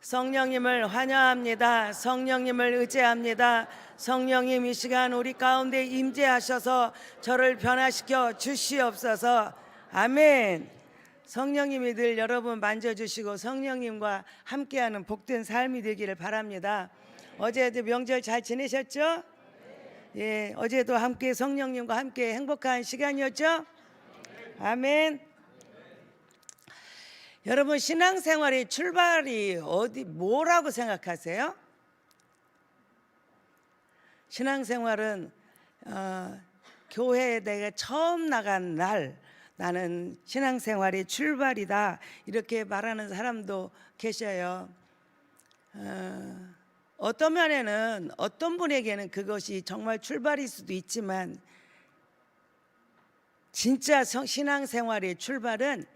성령님을 환영합니다. 성령님을 의지합니다. 성령님 이 시간 우리 가운데 임재하셔서 저를 변화시켜 주시옵소서. 아멘. 성령님이 늘 여러분 만져주시고 성령님과 함께하는 복된 삶이 되기를 바랍니다. 어제도 명절 잘 지내셨죠? 예, 어제도 함께 성령님과 함께 행복한 시간이었죠? 아멘. 여러분 신앙생활의 출발이 뭐라고 생각하세요? 신앙생활은 교회에 내가 처음 나간 날 나는 신앙생활의 출발이다 이렇게 말하는 사람도 계셔요. 어떤 면에는 어떤 분에게는 그것이 정말 출발일 수도 있지만 진짜 신앙생활의 출발은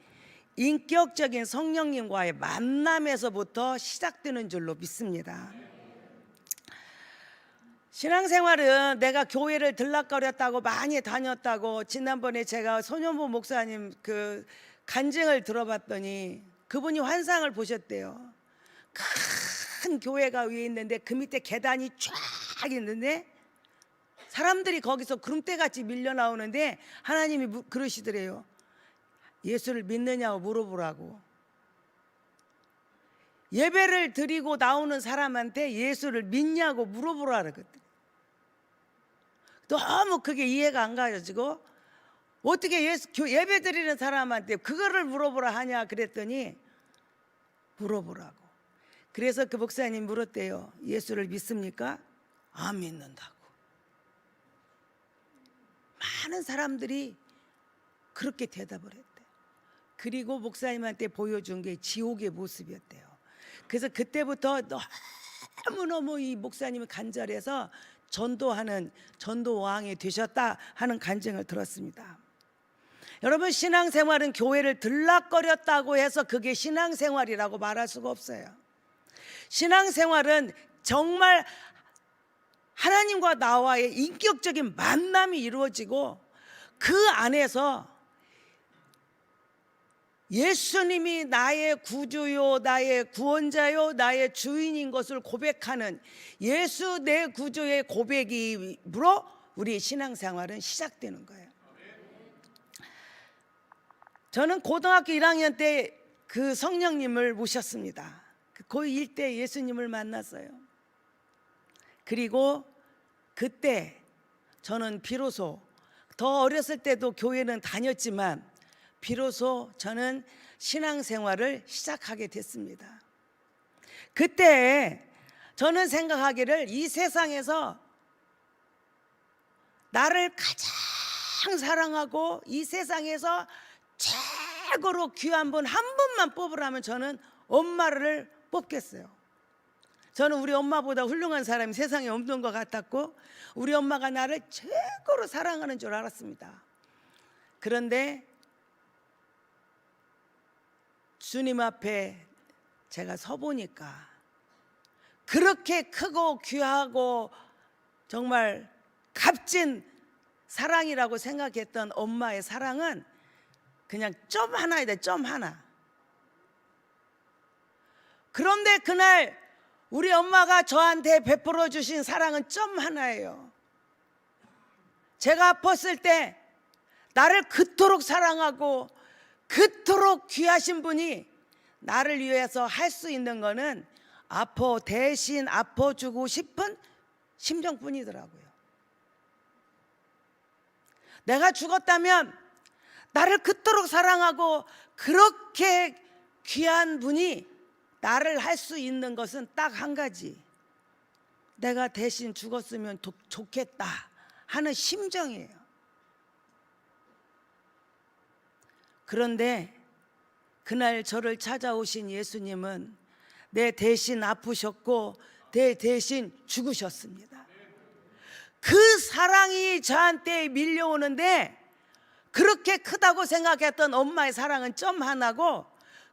인격적인 성령님과의 만남에서부터 시작되는 줄로 믿습니다. 신앙생활은 내가 교회를 들락거렸다고 많이 다녔다고 지난번에 제가 손현보 목사님 그 간증을 들어봤더니 그분이 환상을 보셨대요. 큰 교회가 위에 있는데 그 밑에 계단이 쫙 있는데 사람들이 거기서 구름대같이 밀려 나오는데 하나님이 그러시더래요. 예수를 믿느냐고 물어보라고. 예배를 드리고 나오는 사람한테 예수를 믿냐고 물어보라 그랬거든. 너무 그게 이해가 안 가지고 어떻게 예배 드리는 사람한테 그거를 물어보라 하냐 그랬더니 물어보라고. 그래서 그 목사님 물었대요. 예수를 믿습니까? 안 믿는다고. 많은 사람들이 그렇게 대답을 했대요. 그리고 목사님한테 보여준 게 지옥의 모습이었대요. 그래서 그때부터 너무너무 이 목사님이 간절해서 전도하는 전도왕이 되셨다 하는 간증을 들었습니다. 여러분 신앙생활은 교회를 들락거렸다고 해서 그게 신앙생활이라고 말할 수가 없어요. 신앙생활은 정말 하나님과 나와의 인격적인 만남이 이루어지고 그 안에서 예수님이 나의 구주요 나의 구원자요 나의 주인인 것을 고백하는 예수 내 구주의 고백이므로 우리 신앙생활은 시작되는 거예요. 저는 고등학교 1학년 때 그 성령님을 모셨습니다. 고1 때 예수님을 만났어요. 그리고 그때 저는 비로소 더 어렸을 때도 교회는 다녔지만 비로소 저는 신앙생활을 시작하게 됐습니다. 그때 저는 생각하기를 이 세상에서 나를 가장 사랑하고 이 세상에서 최고로 귀한 분 한 분만 뽑으라면 저는 엄마를 뽑겠어요. 저는 우리 엄마보다 훌륭한 사람이 세상에 없는 것 같았고 우리 엄마가 나를 최고로 사랑하는 줄 알았습니다. 그런데 주님 앞에 제가 서보니까 그렇게 크고 귀하고 정말 값진 사랑이라고 생각했던 엄마의 사랑은 그냥 점 하나야 돼, 점 하나. 그런데 그날 우리 엄마가 저한테 베풀어 주신 사랑은 점 하나예요. 제가 아팠을 때 나를 그토록 사랑하고 그토록 귀하신 분이 나를 위해서 할 수 있는 거는 대신 아파주고 싶은 심정뿐이더라고요. 내가 죽었다면 나를 그토록 사랑하고 그렇게 귀한 분이 나를 할 수 있는 것은 딱 한 가지. 내가 대신 죽었으면 좋겠다 하는 심정이에요. 그런데 그날 저를 찾아오신 예수님은 내 대신 아프셨고 내 대신 죽으셨습니다. 그 사랑이 저한테 밀려오는데 그렇게 크다고 생각했던 엄마의 사랑은 점 하나고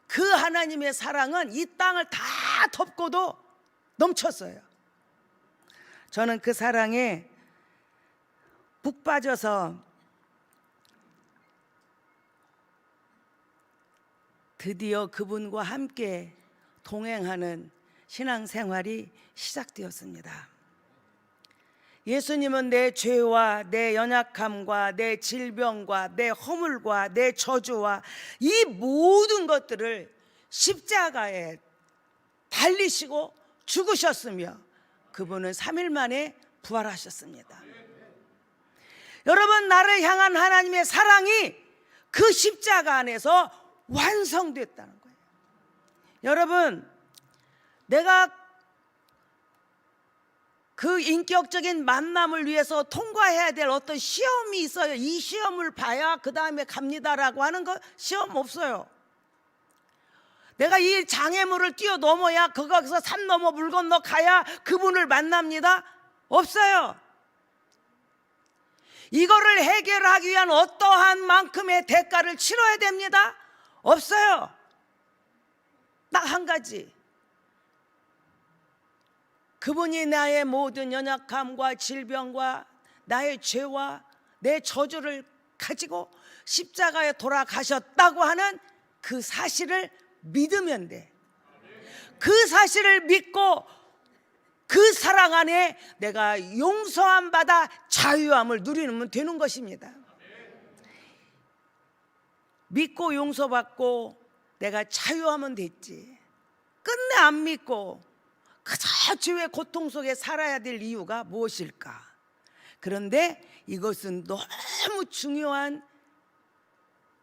그 하나님의 사랑은 이 땅을 다 덮고도 넘쳤어요. 저는 그 사랑에 푹 빠져서 드디어 그분과 함께 동행하는 신앙생활이 시작되었습니다. 예수님은 내 죄와 내 연약함과 내 질병과 내 허물과 내 저주와 이 모든 것들을 십자가에 달리시고 죽으셨으며 그분은 3일 만에 부활하셨습니다. 여러분, 나를 향한 하나님의 사랑이 그 십자가 안에서 완성됐다는 거예요. 여러분, 내가 그 인격적인 만남을 위해서 통과해야 될 어떤 시험이 있어요. 이 시험을 봐야 그 다음에 갑니다라고 하는 거 시험 없어요. 내가 이 장애물을 뛰어넘어야 거기서 산 넘어 물 건너 가야 그분을 만납니다. 없어요. 이거를 해결하기 위한 어떠한 만큼의 대가를 치러야 됩니다. 없어요. 딱 한 가지. 그분이 나의 모든 연약함과 질병과 나의 죄와 내 저주를 가지고 십자가에 돌아가셨다고 하는 그 사실을 믿으면 돼. 그 사실을 믿고 그 사랑 안에 내가 용서함 받아 자유함을 누리면 되는 것입니다. 믿고 용서받고 내가 자유하면 됐지. 끝내 안 믿고 그저 죄의 고통 속에 살아야 될 이유가 무엇일까? 그런데 이것은 너무 중요한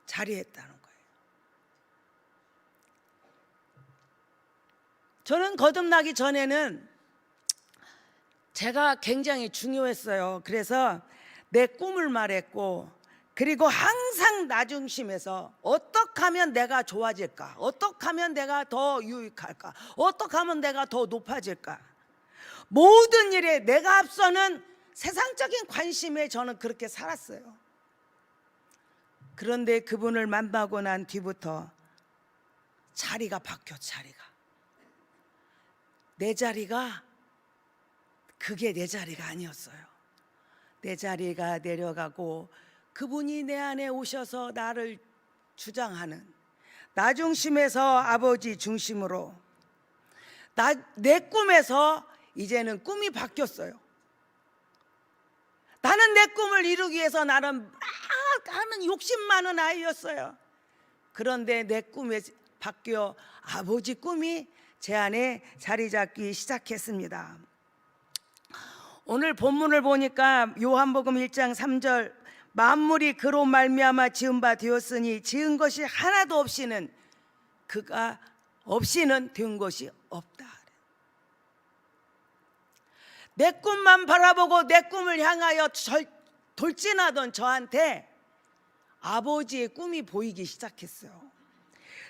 자리에 있다는 거예요. 저는 거듭나기 전에는 제가 굉장히 중요했어요. 그래서 내 꿈을 말했고, 그리고 항상 나 중심에서 어떻게 하면 내가 좋아질까? 어떻게 하면 내가 더 유익할까? 어떻게 하면 내가 더 높아질까? 모든 일에 내가 앞서는 세상적인 관심에 저는 그렇게 살았어요. 그런데 그분을 만나고 난 뒤부터 자리가 바뀌었. 내 자리가 그게 내 자리가 아니었어요. 내 자리가 내려가고 그분이 내 안에 오셔서 나를 주장하는, 나 중심에서 아버지 중심으로, 내 꿈에서 이제는 꿈이 바뀌었어요. 나는 내 꿈을 이루기 위해서 나는 욕심 많은 아이였어요. 그런데 내 꿈에 바뀌어 아버지 꿈이 제 안에 자리 잡기 시작했습니다. 오늘 본문을 보니까 요한복음 1장 3절, 만물이 그로 말미암아 지은 바 되었으니 지은 것이 하나도 없이는 그가 없이는 된 것이 없다. 내 꿈만 바라보고 내 꿈을 향하여 돌진하던 저한테 아버지의 꿈이 보이기 시작했어요.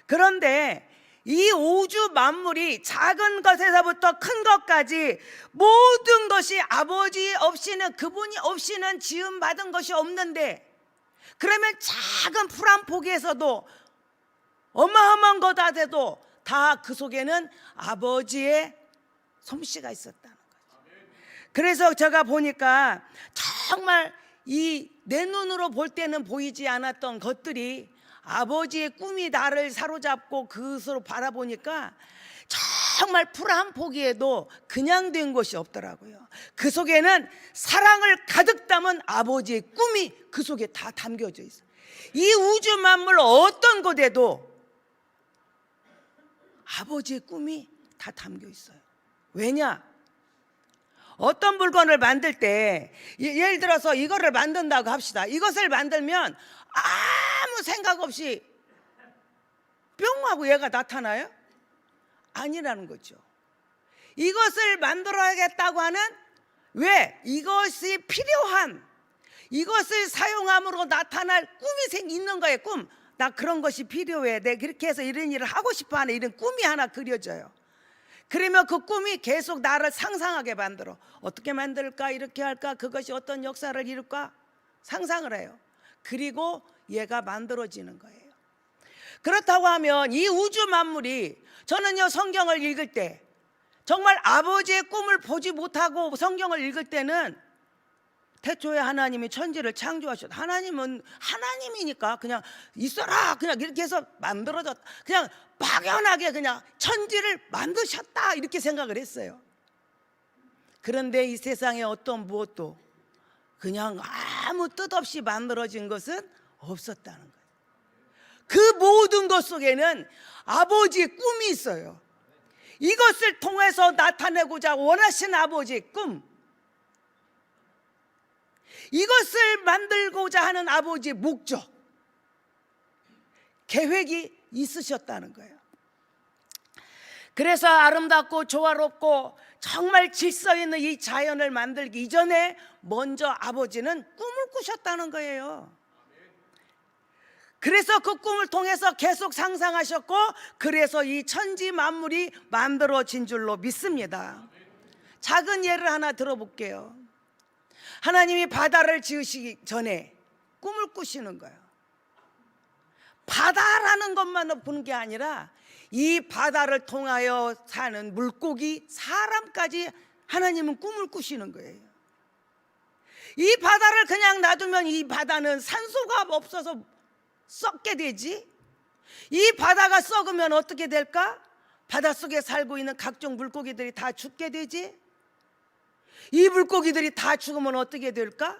그런데 이 우주 만물이 작은 것에서부터 큰 것까지 모든 것이 아버지 없이는, 그분이 없이는 지음받은 것이 없는데, 그러면 작은 풀 한 포기에서도 어마어마한 것 같아도 다 그 속에는 아버지의 솜씨가 있었다는 거죠. 그래서 제가 보니까 정말 내 눈으로 볼 때는 보이지 않았던 것들이 아버지의 꿈이 나를 사로잡고 그것으로 바라보니까 정말 풀 한 포기에도 그냥 된 것이 없더라고요. 그 속에는 사랑을 가득 담은 아버지의 꿈이 그 속에 다 담겨져 있어요. 이 우주 만물 어떤 곳에도 아버지의 꿈이 다 담겨 있어요. 왜냐? 어떤 물건을 만들 때, 예를 들어서 이거를 만든다고 합시다. 이것을 만들면 아무 생각 없이 뿅 하고 얘가 나타나요? 아니라는 거죠. 이것을 만들어야겠다고 하는, 왜? 이것이 필요한, 이것을 사용함으로 나타날 꿈이 있는 거예요. 꿈. 나 그런 것이 필요해. 내가 그렇게 해서 이런 일을 하고 싶어 하는 이런 꿈이 하나 그려져요. 그러면 그 꿈이 계속 나를 상상하게 만들어. 어떻게 만들까? 이렇게 할까? 그것이 어떤 역사를 이룰까? 상상을 해요. 그리고 얘가 만들어지는 거예요. 그렇다고 하면 이 우주 만물이, 저는요 성경을 읽을 때 정말 아버지의 꿈을 보지 못하고 성경을 읽을 때는 태초에 하나님이 천지를 창조하셨다. 하나님은 하나님이니까 그냥 있어라 그냥 이렇게 해서 만들어졌다. 그냥 막연하게 그냥 천지를 만드셨다 이렇게 생각을 했어요. 그런데 이 세상에 어떤 무엇도 그냥 아무 뜻 없이 만들어진 것은 없었다는 거예요. 그 모든 것 속에는 아버지의 꿈이 있어요. 이것을 통해서 나타내고자 원하신 아버지의 꿈, 이것을 만들고자 하는 아버지의 목적, 계획이 있으셨다는 거예요. 그래서 아름답고 조화롭고 정말 질서 있는 이 자연을 만들기 이전에 먼저 아버지는 꿈을 꾸셨다는 거예요. 그래서 그 꿈을 통해서 계속 상상하셨고, 그래서 이 천지 만물이 만들어진 줄로 믿습니다. 작은 예를 하나 들어볼게요. 하나님이 바다를 지으시기 전에 꿈을 꾸시는 거예요. 바다라는 것만 보는 게 아니라 이 바다를 통하여 사는 물고기, 사람까지 하나님은 꿈을 꾸시는 거예요. 이 바다를 그냥 놔두면 이 바다는 산소가 없어서 썩게 되지. 이 바다가 썩으면 어떻게 될까? 바닷속에 살고 있는 각종 물고기들이 다 죽게 되지. 이 물고기들이 다 죽으면 어떻게 될까?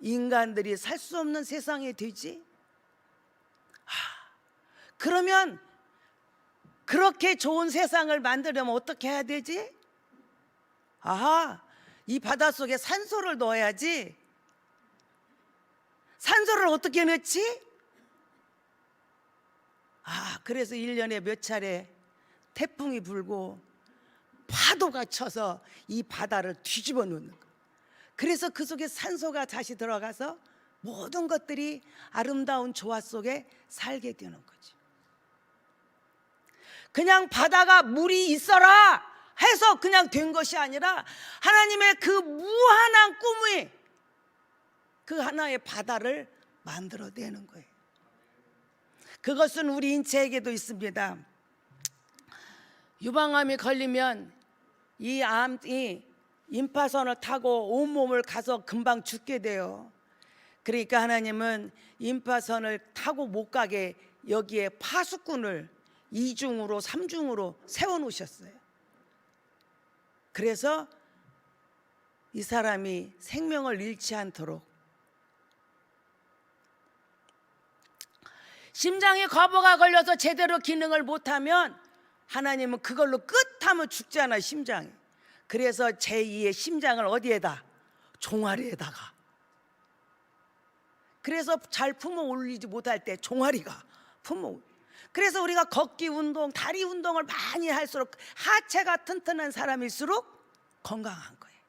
인간들이 살 수 없는 세상이 되지. 그러면 그렇게 좋은 세상을 만들려면 어떻게 해야 되지? 이 바닷속에 산소를 넣어야지. 산소를 어떻게 넣지? 그래서 1년에 몇 차례 태풍이 불고 파도가 쳐서 이 바다를 뒤집어 놓는 거예요. 그래서 그 속에 산소가 다시 들어가서 모든 것들이 아름다운 조화 속에 살게 되는 거죠. 그냥 바다가 물이 있어라 해서 그냥 된 것이 아니라 하나님의 그 무한한 꿈이 그 하나의 바다를 만들어내는 거예요. 그것은 우리 인체에게도 있습니다. 유방암이 걸리면 이 암이 임파선을 타고 온몸을 가서 금방 죽게 돼요. 그러니까 하나님은 임파선을 타고 못 가게 여기에 파수꾼을 2중으로 3중으로 세워놓으셨어요. 그래서 이 사람이 생명을 잃지 않도록. 심장에 거부가 걸려서 제대로 기능을 못하면 하나님은 그걸로 끝하면 죽잖아요, 심장이. 그래서 제2의 심장을 어디에다? 종아리에다가. 그래서 잘 품어 올리지 못할 때 종아리가 품어. 그래서 우리가 걷기 운동, 다리 운동을 많이 할수록 하체가 튼튼한 사람일수록 건강한 거예요.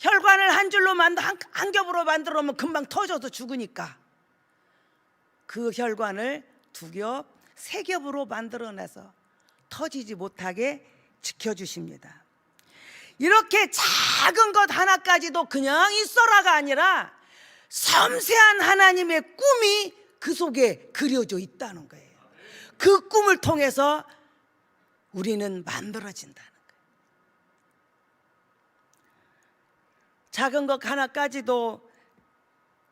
혈관을 한 줄로 한 겹으로 만들어 놓으면 금방 터져서 죽으니까 그 혈관을 2겹, 3겹으로 만들어내서 터지지 못하게 지켜주십니다. 이렇게 작은 것 하나까지도 그냥 있어라가 아니라 섬세한 하나님의 꿈이 그 속에 그려져 있다는 거예요. 그 꿈을 통해서 우리는 만들어진다는 거예요. 작은 것 하나까지도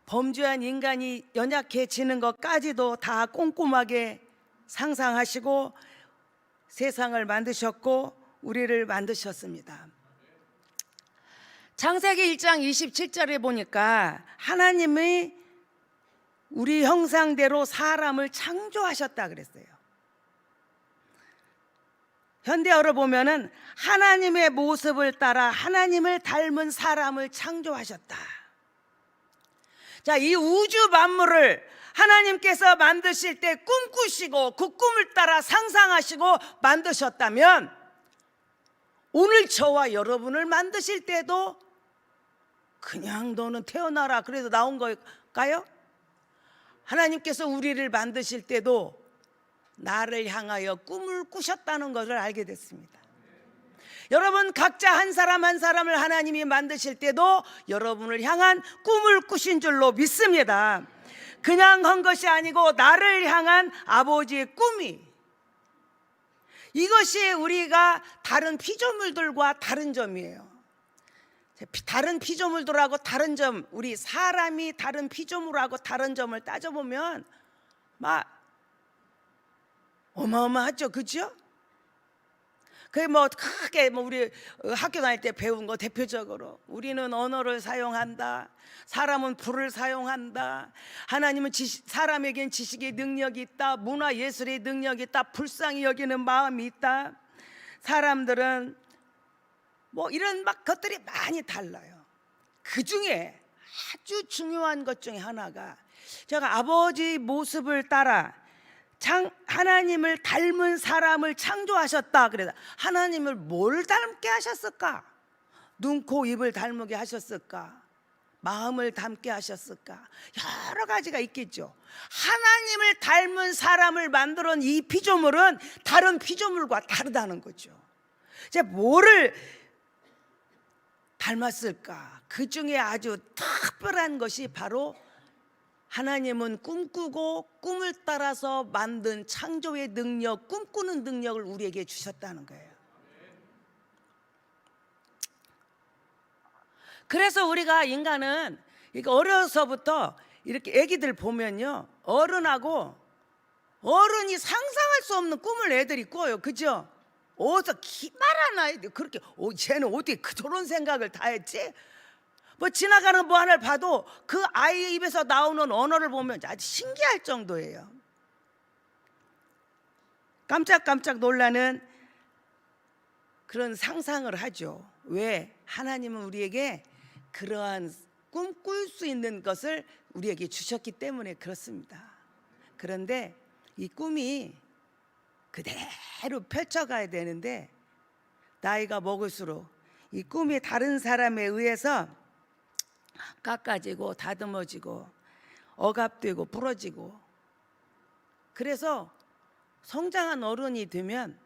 범죄한 인간이 연약해지는 것까지도 다 꼼꼼하게 상상하시고 세상을 만드셨고 우리를 만드셨습니다. 창세기 1장 27절에 보니까 하나님이 우리 형상대로 사람을 창조하셨다 그랬어요. 현대어로 보면은 하나님의 모습을 따라 하나님을 닮은 사람을 창조하셨다. 자, 이 우주 만물을 하나님께서 만드실 때 꿈꾸시고 그 꿈을 따라 상상하시고 만드셨다면 오늘 저와 여러분을 만드실 때도 그냥 너는 태어나라 그래도 나온 걸까요? 하나님께서 우리를 만드실 때도 나를 향하여 꿈을 꾸셨다는 것을 알게 됐습니다. 여러분 각자 한 사람 한 사람을 하나님이 만드실 때도 여러분을 향한 꿈을 꾸신 줄로 믿습니다. 그냥 한 것이 아니고 나를 향한 아버지의 꿈이, 이것이 우리가 다른 피조물들과 다른 점이에요. 다른 피조물들하고 다른 점, 우리 사람이 다른 피조물하고 다른 점을 따져보면 막 어마어마하죠, 그죠? 그게 뭐 크게 뭐 우리 학교 다닐 때 배운 거 대표적으로 우리는 언어를 사용한다. 사람은 불을 사용한다. 하나님은 사람에겐 지식의 능력이 있다. 문화 예술의 능력이 있다. 불쌍히 여기는 마음이 있다. 사람들은 뭐 이런 막 것들이 많이 달라요. 그 중에 아주 중요한 것 중에 하나가 제가 아버지 모습을 따라 하나님을 닮은 사람을 창조하셨다. 그래서 하나님을 뭘 닮게 하셨을까? 눈, 코, 입을 닮게 하셨을까? 마음을 닮게 하셨을까? 여러 가지가 있겠죠. 하나님을 닮은 사람을 만들어 놓은 이 피조물은 다른 피조물과 다르다는 거죠. 이제 뭐를 닮았을까? 그 중에 아주 특별한 것이 바로 하나님은 꿈꾸고 꿈을 따라서 만든 창조의 능력, 꿈꾸는 능력을 우리에게 주셨다는 거예요. 그래서 우리가 인간은 어려서부터 이렇게 애기들 보면요, 어른이 상상할 수 없는 꿈을 애들이 꿔요. 그죠? 어디서 기발한 아이들 그렇게 쟤는 어떻게 저런 생각을 다 했지? 뭐 지나가는 뭐 하나를 봐도 그 아이의 입에서 나오는 언어를 보면 아주 신기할 정도예요. 깜짝깜짝 놀라는 그런 상상을 하죠. 왜? 하나님은 우리에게 그러한 꿈 꿀 수 있는 것을 우리에게 주셨기 때문에 그렇습니다. 그런데 이 꿈이 그대로 펼쳐가야 되는데 나이가 먹을수록 이 꿈이 다른 사람에 의해서 깎아지고 다듬어지고 억압되고 부러지고, 그래서 성장한 어른이 되면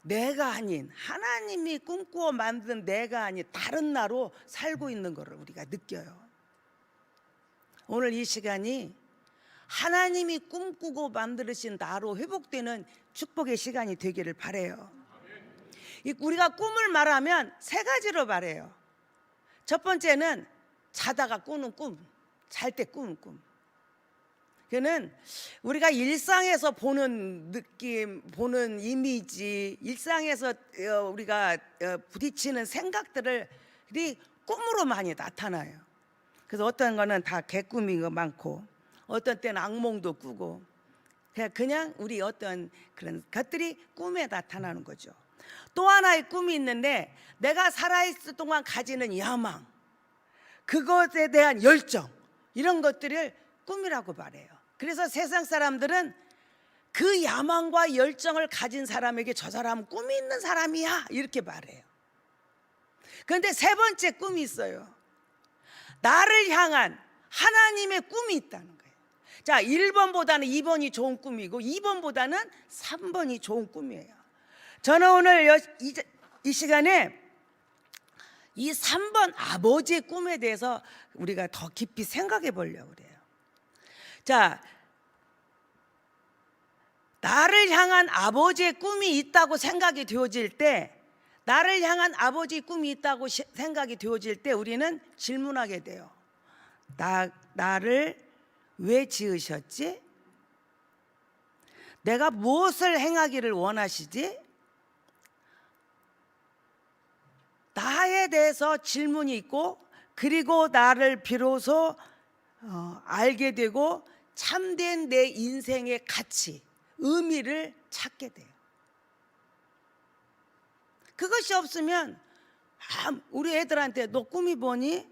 내가 아닌 하나님이 꿈꾸어 만든 내가 아닌 다른 나로 살고 있는 것을 우리가 느껴요. 오늘 이 시간이 하나님이 꿈꾸고 만드신 나로 회복되는 축복의 시간이 되기를 바라요. 우리가 꿈을 말하면 세 가지로 말해요. 첫 번째는 자다가 꾸는 꿈, 잘 때 꾸는 꿈. 그는 우리가 일상에서 보는 느낌, 보는 이미지, 일상에서 우리가 부딪히는 생각들을 꿈으로 많이 나타나요. 그래서 어떤 거는 다 개꿈인 거 많고, 어떤 때는 악몽도 꾸고, 그냥 우리 어떤 그런 것들이 꿈에 나타나는 거죠. 또 하나의 꿈이 있는데 내가 살아있을 동안 가지는 야망, 그것에 대한 열정, 이런 것들을 꿈이라고 말해요. 그래서 세상 사람들은 그 야망과 열정을 가진 사람에게 저 사람은 꿈이 있는 사람이야 이렇게 말해요. 그런데 세 번째 꿈이 있어요. 나를 향한 하나님의 꿈이 있다는 거예요. 자, 1번보다는 2번이 좋은 꿈이고 2번보다는 3번이 좋은 꿈이에요. 저는 오늘 이 시간에 이 3번 아버지의 꿈에 대해서 우리가 더 깊이 생각해 보려고 그래요. 자, 나를 향한 아버지의 꿈이 있다고 생각이 되어질 때, 나를 향한 아버지의 꿈이 있다고 생각이 되어질 때 우리는 질문하게 돼요. 나를 왜 지으셨지? 내가 무엇을 행하기를 원하시지? 나에 대해서 질문이 있고, 그리고 나를 비로소 알게 되고 참된 내 인생의 가치, 의미를 찾게 돼요. 그것이 없으면 우리 애들한테 너 꿈이 뭐니?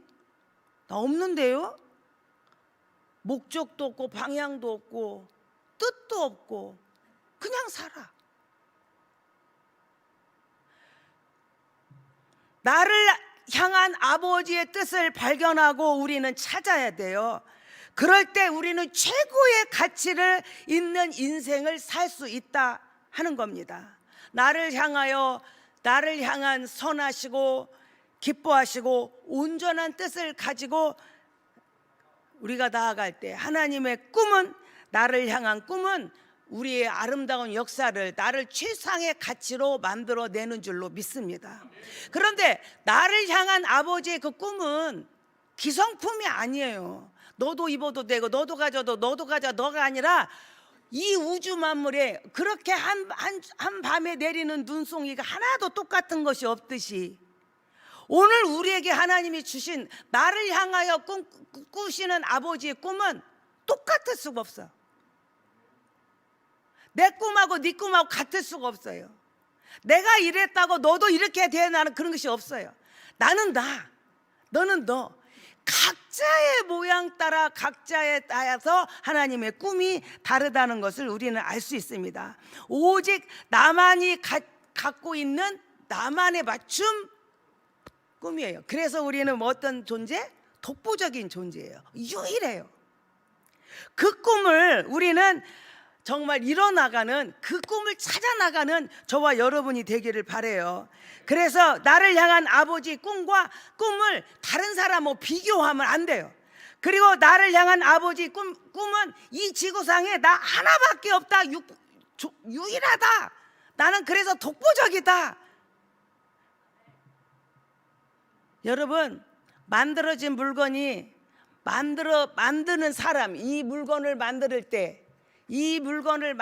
나 없는데요? 목적도 없고 방향도 없고 뜻도 없고 그냥 살아. 나를 향한 아버지의 뜻을 발견하고 우리는 찾아야 돼요. 그럴 때 우리는 최고의 가치를 있는 인생을 살 수 있다 하는 겁니다. 나를 향한 선하시고 기뻐하시고 온전한 뜻을 가지고 우리가 나아갈 때 하나님의 꿈은, 나를 향한 꿈은 우리의 아름다운 역사를 나를 최상의 가치로 만들어내는 줄로 믿습니다. 그런데 나를 향한 아버지의 그 꿈은 기성품이 아니에요. 너도 입어도 되고 너도 가져도 너도 가져 너가 아니라 이 우주 만물에 그렇게 한 밤에 내리는 눈송이가 하나도 똑같은 것이 없듯이 오늘 우리에게 하나님이 주신 나를 향하여 꾸시는 아버지의 꿈은 똑같을 수가 없어. 내 꿈하고 네 꿈하고 같을 수가 없어요. 내가 이랬다고 너도 이렇게 돼 나는 그런 것이 없어요. 나는 나, 너는 너. 각자의 모양 따라 각자에 따라서 하나님의 꿈이 다르다는 것을 우리는 알 수 있습니다. 오직 나만이 갖고 있는 나만의 맞춤 꿈이에요. 그래서 우리는 어떤 존재? 독보적인 존재예요. 유일해요. 그 꿈을 우리는 정말 이뤄나가는 그 꿈을 찾아나가는 저와 여러분이 되기를 바라요. 그래서 나를 향한 아버지의 꿈과 꿈을 다른 사람하고 비교하면 안 돼요. 그리고 나를 향한 아버지의 꿈은 이 지구상에 나 하나밖에 없다. 유일하다. 나는 그래서 독보적이다. 여러분, 만들어진 물건이 만드는 사람, 이 물건을 만들 때 이 물건을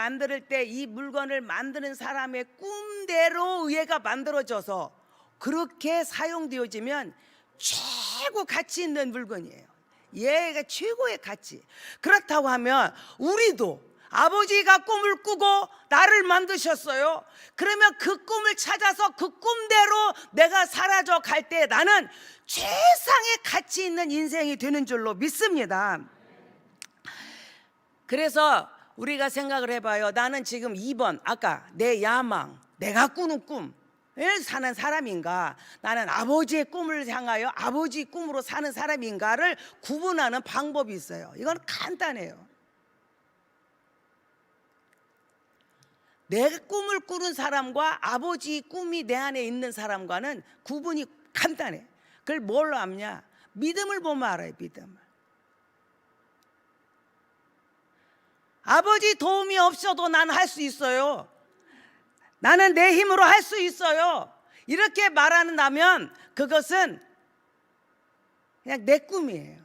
만드는 사람의 꿈대로 얘가 만들어져서 그렇게 사용되어지면 최고 가치 있는 물건이에요. 얘가 최고의 가치. 그렇다고 하면 우리도 아버지가 꿈을 꾸고 나를 만드셨어요. 그러면 그 꿈을 찾아서 그 꿈대로 내가 사라져 갈 때 나는 최상의 가치 있는 인생이 되는 줄로 믿습니다. 그래서 우리가 생각을 해봐요. 나는 지금 2번 아까 내 야망, 내가 꾸는 꿈을 사는 사람인가, 나는 아버지의 꿈을 향하여 아버지의 꿈으로 사는 사람인가를 구분하는 방법이 있어요. 이건 간단해요. 내 꿈을 꾸는 사람과 아버지의 꿈이 내 안에 있는 사람과는 구분이 간단해. 그걸 뭘로 압냐? 믿음을 보면 알아요. 믿음을. 아버지 도움이 없어도 나는 할 수 있어요. 나는 내 힘으로 할 수 있어요. 이렇게 말한다면 그것은 그냥 내 꿈이에요.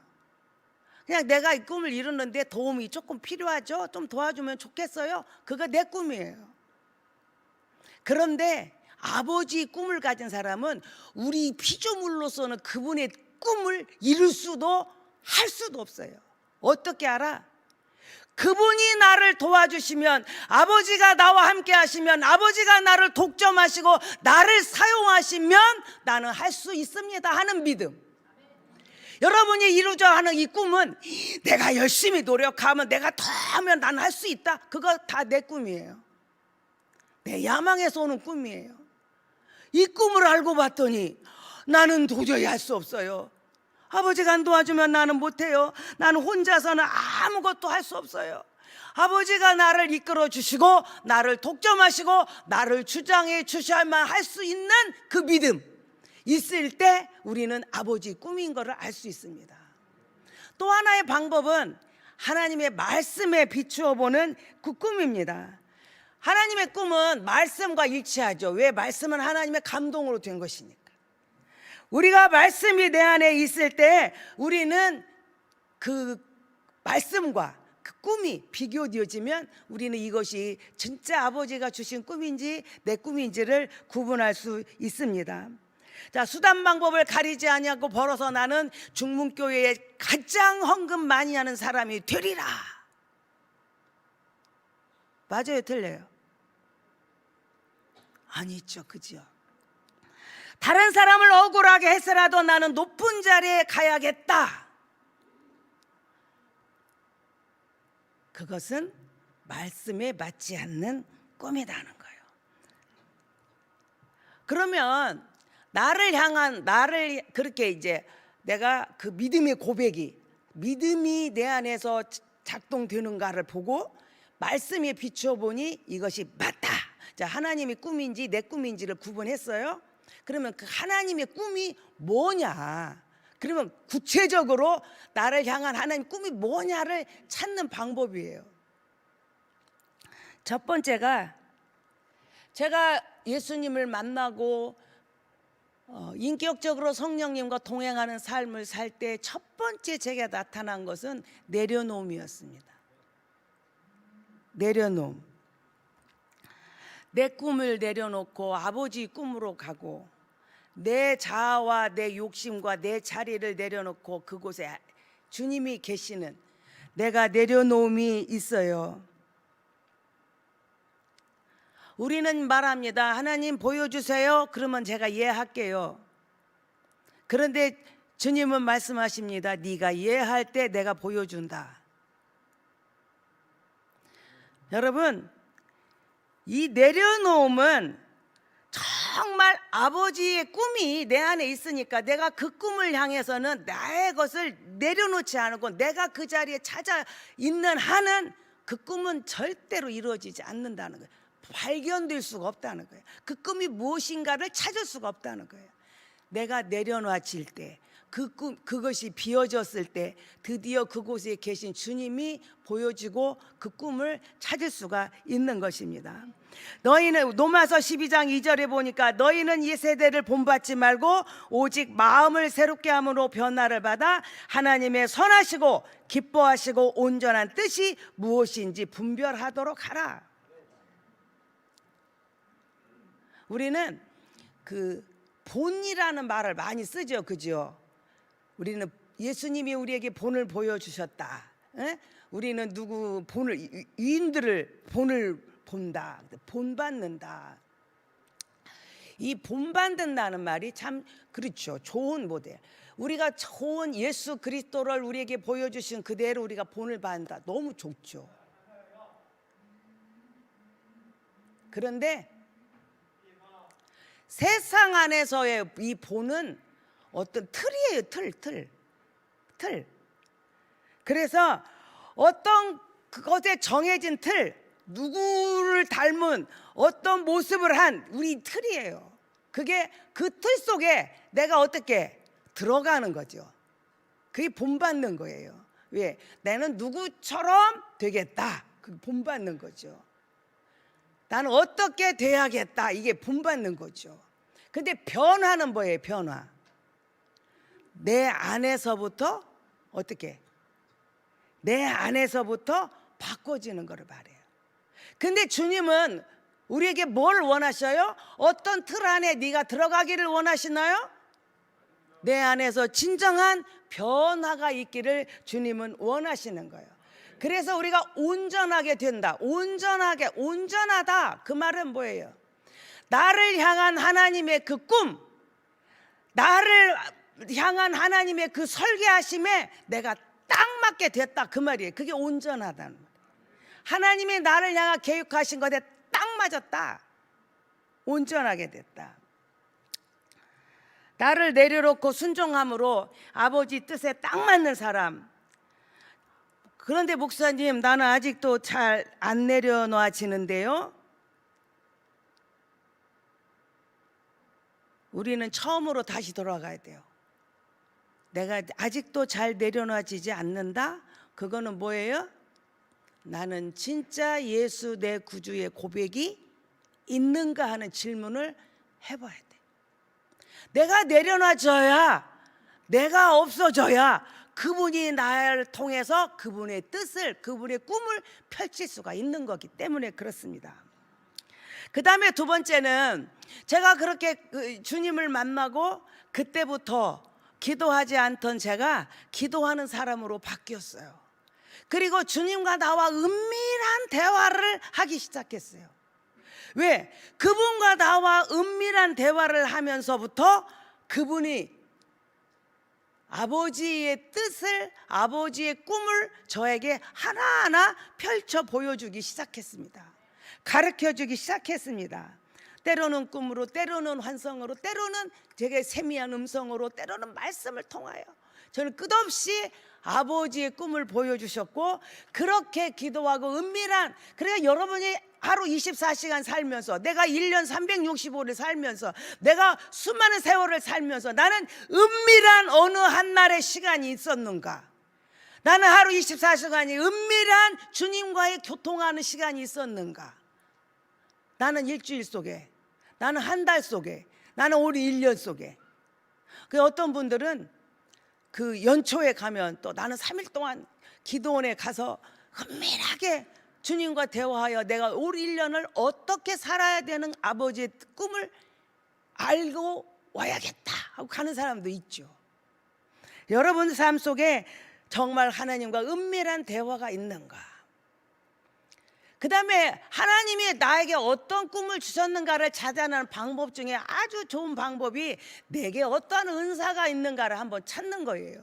그냥 내가 이 꿈을 이루는데 도움이 조금 필요하죠. 좀 도와주면 좋겠어요. 그거 내 꿈이에요. 그런데 아버지의 꿈을 가진 사람은 우리 피조물로서는 그분의 꿈을 이룰 수도 할 수도 없어요. 어떻게 알아? 그분이 나를 도와주시면, 아버지가 나와 함께 하시면, 아버지가 나를 독점하시고 나를 사용하시면 나는 할 수 있습니다 하는 믿음. 여러분이 이루자 하는 이 꿈은 내가 열심히 노력하면, 내가 더 하면 나는 할 수 있다. 그거 다 내 꿈이에요. 내 야망에서 오는 꿈이에요. 이 꿈을 알고 봤더니 나는 도저히 할 수 없어요. 아버지가 안 도와주면 나는 못해요. 나는 혼자서는 아무것도 할 수 없어요. 아버지가 나를 이끌어 주시고 나를 독점하시고 나를 주장해 주셔야만 할 수 있는 그 믿음 있을 때 우리는 아버지 꿈인 것을 알 수 있습니다. 또 하나의 방법은 하나님의 말씀에 비추어 보는 그 꿈입니다. 하나님의 꿈은 말씀과 일치하죠. 왜? 말씀은 하나님의 감동으로 된 것이니까. 우리가 말씀이 내 안에 있을 때 우리는 그 말씀과 그 꿈이 비교되어지면 우리는 이것이 진짜 아버지가 주신 꿈인지 내 꿈인지를 구분할 수 있습니다. 자, 수단 방법을 가리지 아니하고 벌어서 나는 중문교회에 가장 헌금 많이 하는 사람이 되리라. 맞아요, 틀려요? 아니죠, 그죠? 다른 사람을 억울하게 해서라도 나는 높은 자리에 가야겠다. 그것은 말씀에 맞지 않는 꿈이라는 거예요. 그러면 나를 그렇게 이제 내가 그 믿음의 고백이, 믿음이 내 안에서 작동되는가를 보고 말씀에 비추어 보니 이것이 맞다. 자, 하나님의 꿈인지 내 꿈인지를 구분했어요. 그러면 그 하나님의 꿈이 뭐냐? 그러면 구체적으로 나를 향한 하나님 꿈이 뭐냐를 찾는 방법이에요. 첫 번째가 제가 예수님을 만나고 인격적으로 성령님과 동행하는 삶을 살 때 첫 번째 제게 나타난 것은 내려놓음이었습니다. 내려놓음. 내 꿈을 내려놓고 아버지 꿈으로 가고, 내 자아와 내 욕심과 내 자리를 내려놓고 그곳에 주님이 계시는, 내가 내려놓음이 있어요. 우리는 말합니다. 하나님 보여주세요. 그러면 제가 이해할게요. 그런데 주님은 말씀하십니다. 네가 이해할 때 내가 보여준다. 여러분, 이 내려놓음은 정말 아버지의 꿈이 내 안에 있으니까 내가 그 꿈을 향해서는 나의 것을 내려놓지 않고 내가 그 자리에 찾아 있는 한은 그 꿈은 절대로 이루어지지 않는다는 거예요. 발견될 수가 없다는 거예요. 그 꿈이 무엇인가를 찾을 수가 없다는 거예요. 내가 내려놓아질 때, 그것이 비워졌을 때 드디어 그곳에 계신 주님이 보여지고 그 꿈을 찾을 수가 있는 것입니다. 너희는 로마서 12장 2절에 보니까 너희는 이 세대를 본받지 말고 오직 마음을 새롭게 함으로 변화를 받아 하나님의 선하시고 기뻐하시고 온전한 뜻이 무엇인지 분별하도록 하라. 우리는 그 본이라는 말을 많이 쓰죠, 그죠? 우리는 예수님이 우리에게 본을 보여주셨다. 에? 우리는 누구 본을, 위인들을 본을 본다, 본받는다. 이 본받는다는 말이 참 그렇죠. 좋은 모델. 우리가 좋은 예수 그리스도를 우리에게 보여주신 그대로 우리가 본을 받는다. 너무 좋죠. 그런데 세상 안에서의 이 본은 어떤 틀이에요. 틀. 그래서 어떤 그것에 정해진 틀, 누구를 닮은 어떤 모습을 한 우리 틀이에요. 그게 그 틀 속에 내가 어떻게 들어가는 거죠. 그게 본받는 거예요. 왜? 나는 누구처럼 되겠다. 그게 본받는 거죠. 나는 어떻게 돼야겠다. 이게 본받는 거죠. 근데 변화는 뭐예요? 변화. 내 안에서부터 어떻게? 내 안에서부터 바꿔지는 것을 바래요. 근데 주님은 우리에게 뭘 원하셔요? 어떤 틀 안에 네가 들어가기를 원하시나요? 내 안에서 진정한 변화가 있기를 주님은 원하시는 거예요. 그래서 우리가 온전하게 된다. 온전하다. 그 말은 뭐예요? 나를 향한 하나님의 그 꿈, 나를 향한 하나님의 그 설계하심에 내가 딱 맞게 됐다. 그 말이에요. 그게 온전하다는 거예요. 하나님이 나를 향한 계획하신 것에 딱 맞았다. 온전하게 됐다. 나를 내려놓고 순종함으로 아버지 뜻에 딱 맞는 사람. 그런데 목사님, 나는 아직도 잘 안 내려놓아지는데요. 우리는 처음으로 다시 돌아가야 돼요. 내가 아직도 잘 내려놔지지 않는다? 그거는 뭐예요? 나는 진짜 예수 내 구주의 고백이 있는가 하는 질문을 해봐야 돼. 내가 내려놔져야, 내가 없어져야 그분이 나를 통해서 그분의 뜻을, 그분의 꿈을 펼칠 수가 있는 거기 때문에 그렇습니다. 그 다음에 두 번째는 제가 그렇게 주님을 만나고 그때부터 기도하지 않던 제가 기도하는 사람으로 바뀌었어요. 그리고 주님과 나와 은밀한 대화를 하기 시작했어요. 왜? 그분과 나와 은밀한 대화를 하면서부터 그분이 아버지의 뜻을, 아버지의 꿈을 저에게 하나하나 펼쳐 보여주기 시작했습니다. 가르쳐주기 시작했습니다. 때로는 꿈으로, 때로는 환성으로, 때로는 되게 세미한 음성으로, 때로는 말씀을 통하여 저는 끝없이 아버지의 꿈을 보여주셨고, 그렇게 기도하고 은밀한, 그러니까 여러분이 하루 24시간 살면서, 내가 1년 365를 살면서, 내가 수많은 세월을 살면서 나는 은밀한 어느 한날의 시간이 있었는가? 나는 하루 24시간이 은밀한 주님과의 교통하는 시간이 있었는가? 나는 일주일 속에, 나는 한 달 속에, 나는 올 1년 속에. 그 어떤 분들은 그 연초에 가면 또 나는 3일 동안 기도원에 가서 은밀하게 주님과 대화하여 내가 올 1년을 어떻게 살아야 되는 아버지의 꿈을 알고 와야겠다 하고 가는 사람도 있죠. 여러분 삶 속에 정말 하나님과 은밀한 대화가 있는가? 그 다음에 하나님이 나에게 어떤 꿈을 주셨는가를 찾아내는 방법 중에 아주 좋은 방법이 내게 어떤 은사가 있는가를 한번 찾는 거예요.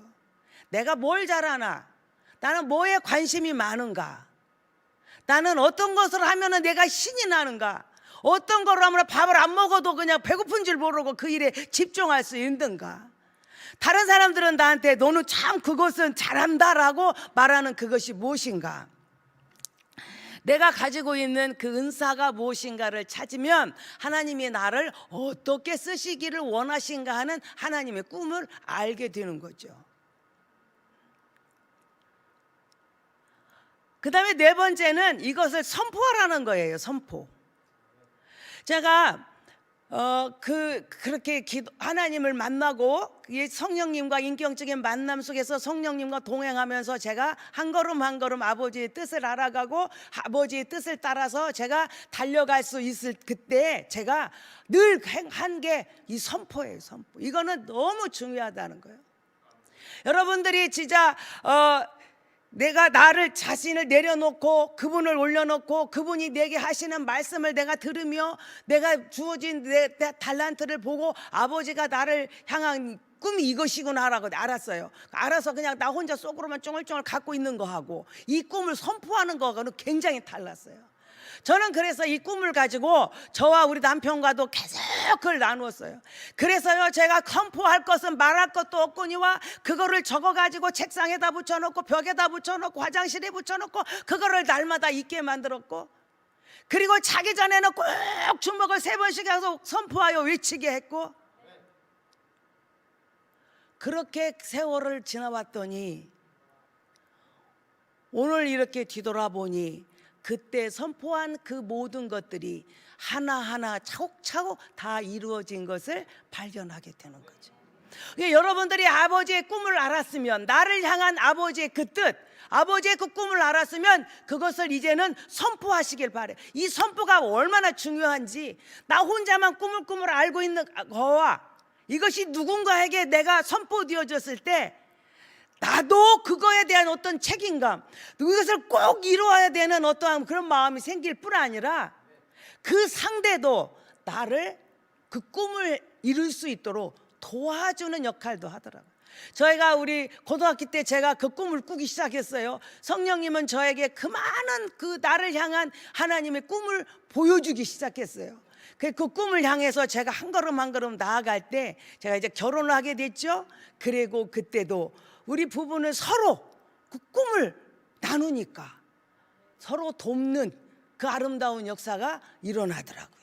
내가 뭘 잘하나? 나는 뭐에 관심이 많은가? 나는 어떤 것을 하면 내가 신이 나는가? 어떤 걸 하면 밥을 안 먹어도 그냥 배고픈 줄 모르고 그 일에 집중할 수 있는가? 다른 사람들은 나한테 너는 참 그것은 잘한다라고 말하는 그것이 무엇인가? 내가 가지고 있는 그 은사가 무엇인가를 찾으면 하나님이 나를 어떻게 쓰시기를 원하신가 하는 하나님의 꿈을 알게 되는 거죠. 그 다음에 네 번째는 이것을 선포하라는 거예요. 선포. 제가 그렇게 하나님을 만나고 성령님과 인격적인 만남 속에서 성령님과 동행하면서 제가 한 걸음 한 걸음 아버지의 뜻을 알아가고 아버지의 뜻을 따라서 제가 달려갈 수 있을 그때 제가 늘 한 게 이 선포예요. 선포. 이거는 너무 중요하다는 거예요. 여러분들이 진짜 내가 나를 자신을 내려놓고 그분을 올려놓고 그분이 내게 하시는 말씀을 내가 들으며 내가 주어진 내 달란트를 보고 아버지가 나를 향한 꿈이 이것이구나라고 알았어요. 알아서 그냥 나 혼자 속으로만 쫑알쫑알 갖고 있는 거하고 이 꿈을 선포하는 거하고는 굉장히 달랐어요. 저는 그래서 이 꿈을 가지고 저와 우리 남편과도 계속 그걸 나누었어요. 그래서요 제가 선포할 것은 말할 것도 없거니와 그거를 적어가지고 책상에다 붙여놓고 벽에다 붙여놓고 화장실에 붙여놓고 그거를 날마다 잊게 만들었고, 그리고 자기 전에는 꼭 주먹을 3번씩 해서 선포하여 외치게 했고, 그렇게 세월을 지나왔더니 오늘 이렇게 뒤돌아보니 그때 선포한 그 모든 것들이 하나하나 차곡차곡 다 이루어진 것을 발견하게 되는 거죠. 여러분들이 아버지의 꿈을 알았으면, 나를 향한 아버지의 그 뜻, 아버지의 그 꿈을 알았으면 그것을 이제는 선포하시길 바래요. 이 선포가 얼마나 중요한지, 나 혼자만 꿈을 알고 있는 거와 이것이 누군가에게 내가 선포되어졌을 때 나도 그거에 대한 어떤 책임감, 이것을 꼭 이루어야 되는 어떠한 그런 마음이 생길 뿐 아니라 그 상대도 나를 그 꿈을 이룰 수 있도록 도와주는 역할도 하더라고요. 저희가 우리 고등학교 때 제가 그 꿈을 꾸기 시작했어요. 성령님은 저에게 그 많은 그 나를 향한 하나님의 꿈을 보여주기 시작했어요. 그 꿈을 향해서 제가 한 걸음 한 걸음 나아갈 때 제가 이제 결혼을 하게 됐죠. 그리고 그때도 우리 부부는 서로 그 꿈을 나누니까 서로 돕는 그 아름다운 역사가 일어나더라고요.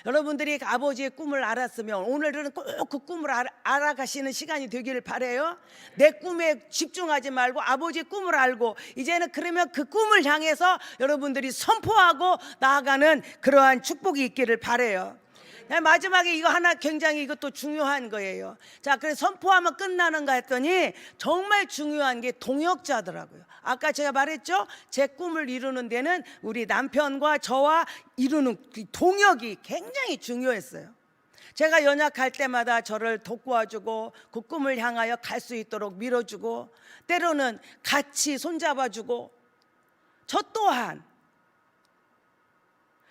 여러분들이 아버지의 꿈을 알았으면 오늘은 꼭 그 꿈을 알아가시는 시간이 되기를 바라요. 내 꿈에 집중하지 말고 아버지의 꿈을 알고 이제는 그러면 그 꿈을 향해서 여러분들이 선포하고 나아가는 그러한 축복이 있기를 바라요. 마지막에 이거 하나 굉장히 이것도 중요한 거예요. 자, 그래서 선포하면 끝나는가 했더니 정말 중요한 게 동역자더라고요. 아까 제가 말했죠? 제 꿈을 이루는 데는 우리 남편과 저와 이루는 동역이 굉장히 중요했어요. 제가 연약할 때마다 저를 돕고와주고 그 꿈을 향하여 갈 수 있도록 밀어주고, 때로는 같이 손잡아주고, 저 또한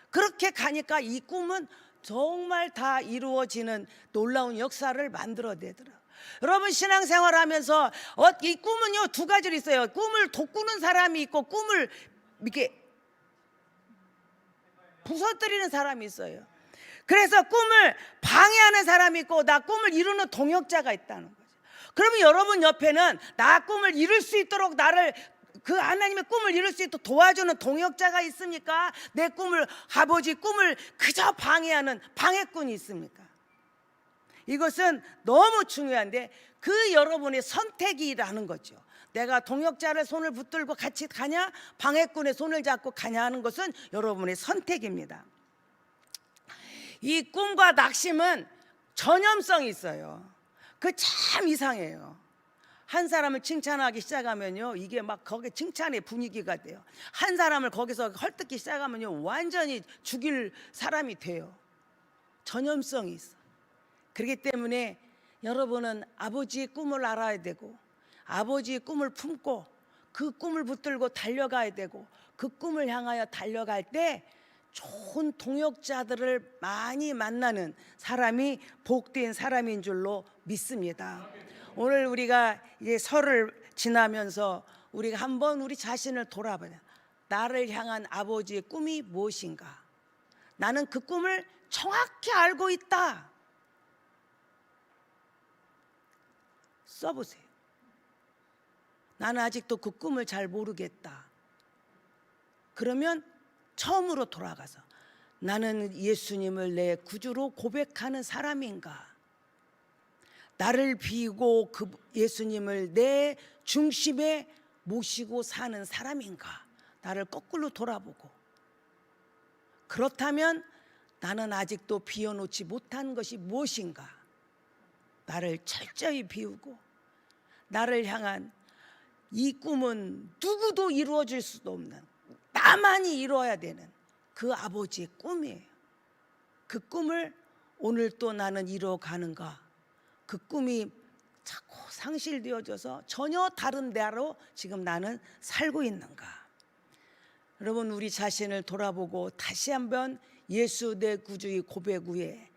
그렇게 가니까 이 꿈은 정말 다 이루어지는 놀라운 역사를 만들어내더라고요. 여러분 신앙생활 하면서 이 꿈은요 2가지로 있어요. 꿈을 돋구는 사람이 있고 꿈을 이렇게 부서뜨리는 사람이 있어요. 그래서 꿈을 방해하는 사람이 있고 나 꿈을 이루는 동역자가 있다는 거죠. 그러면 여러분 옆에는 나 꿈을 이룰 수 있도록 나를 그 하나님의 꿈을 이룰 수 있도록 도와주는 동역자가 있습니까? 내 꿈을, 아버지 꿈을 그저 방해하는 방해꾼이 있습니까? 이것은 너무 중요한데 그 여러분의 선택이라는 거죠. 내가 동역자를 손을 붙들고 같이 가냐, 방해꾼의 손을 잡고 가냐 하는 것은 여러분의 선택입니다. 이 꿈과 낙심은 전염성이 있어요. 그 참 이상해요. 한 사람을 칭찬하기 시작하면요, 이게 막 거기 칭찬의 분위기가 돼요. 한 사람을 거기서 헐뜯기 시작하면요, 완전히 죽일 사람이 돼요. 전염성이 있어. 그렇기 때문에 여러분은 아버지의 꿈을 알아야 되고, 아버지의 꿈을 품고 그 꿈을 붙들고 달려가야 되고, 그 꿈을 향하여 달려갈 때 좋은 동역자들을 많이 만나는 사람이 복된 사람인 줄로 믿습니다. 오늘 우리가 이제 설을 지나면서 우리가 한번 우리 자신을 돌아봐야, 나를 향한 아버지의 꿈이 무엇인가? 나는 그 꿈을 정확히 알고 있다. 써보세요. 나는 아직도 그 꿈을 잘 모르겠다. 그러면 처음으로 돌아가서 나는 예수님을 내 구주로 고백하는 사람인가? 나를 비우고 그 예수님을 내 중심에 모시고 사는 사람인가? 나를 거꾸로 돌아보고, 그렇다면 나는 아직도 비워놓지 못한 것이 무엇인가? 나를 철저히 비우고 나를 향한 이 꿈은 누구도 이루어질 수도 없는, 나만이 이루어야 되는 그 아버지의 꿈이에요. 그 꿈을 오늘 또 나는 이루어가는가? 그 꿈이 자꾸 상실되어져서 전혀 다른 대로 지금 나는 살고 있는가? 여러분, 우리 자신을 돌아보고 다시 한번 예수 내 구주의 고백 후에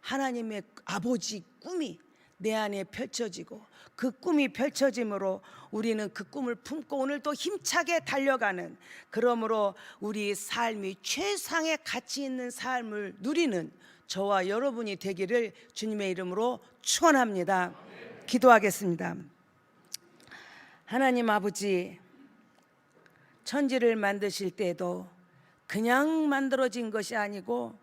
하나님의 아버지 꿈이 내 안에 펼쳐지고, 그 꿈이 펼쳐짐으로 우리는 그 꿈을 품고 오늘도 힘차게 달려가는, 그러므로 우리 삶이 최상의 가치 있는 삶을 누리는 저와 여러분이 되기를 주님의 이름으로 축원합니다. 기도하겠습니다. 하나님 아버지, 천지를 만드실 때도 그냥 만들어진 것이 아니고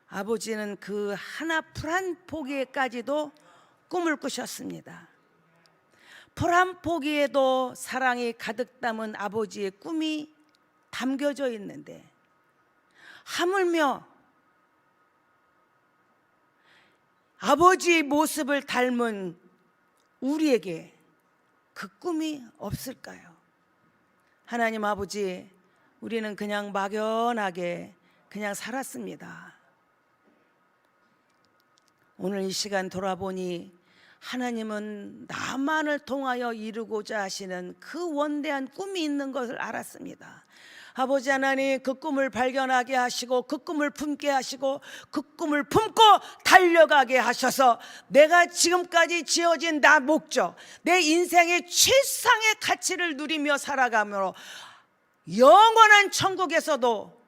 아버지는 그 하나 풀 한 포기에까지도 꿈을 꾸셨습니다. 풀 한 포기에도 사랑이 가득 담은 아버지의 꿈이 담겨져 있는데, 하물며 아버지의 모습을 닮은 우리에게 그 꿈이 없을까요? 하나님 아버지, 우리는 그냥 막연하게 그냥 살았습니다. 오늘 이 시간 돌아보니 하나님은 나만을 통하여 이루고자 하시는 그 원대한 꿈이 있는 것을 알았습니다. 아버지 하나님, 그 꿈을 발견하게 하시고 그 꿈을 품게 하시고 그 꿈을 품고 달려가게 하셔서 내가 지금까지 지어진 나 목적, 내 인생의 최상의 가치를 누리며 살아가므로 영원한 천국에서도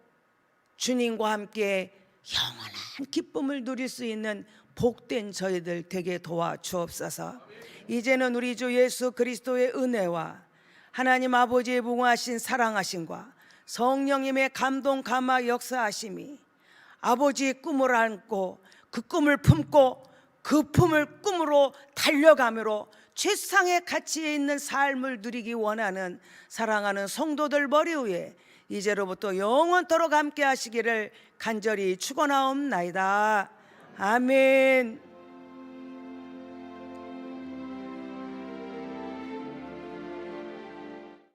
주님과 함께 영원한 기쁨을 누릴 수 있는 복된 저희들 되게 도와주옵소서. 이제는 우리 주 예수 그리스도의 은혜와 하나님 아버지의 무궁하신 사랑하심과 성령님의 감동 감화 역사하심이 아버지의 꿈을 안고 그 꿈을 품고 그 품을 꿈으로 달려가므로 최상의 가치에 있는 삶을 누리기 원하는 사랑하는 성도들 머리 위에 이제로부터 영원토록 함께 하시기를 간절히 축원하옵나이다. 아멘.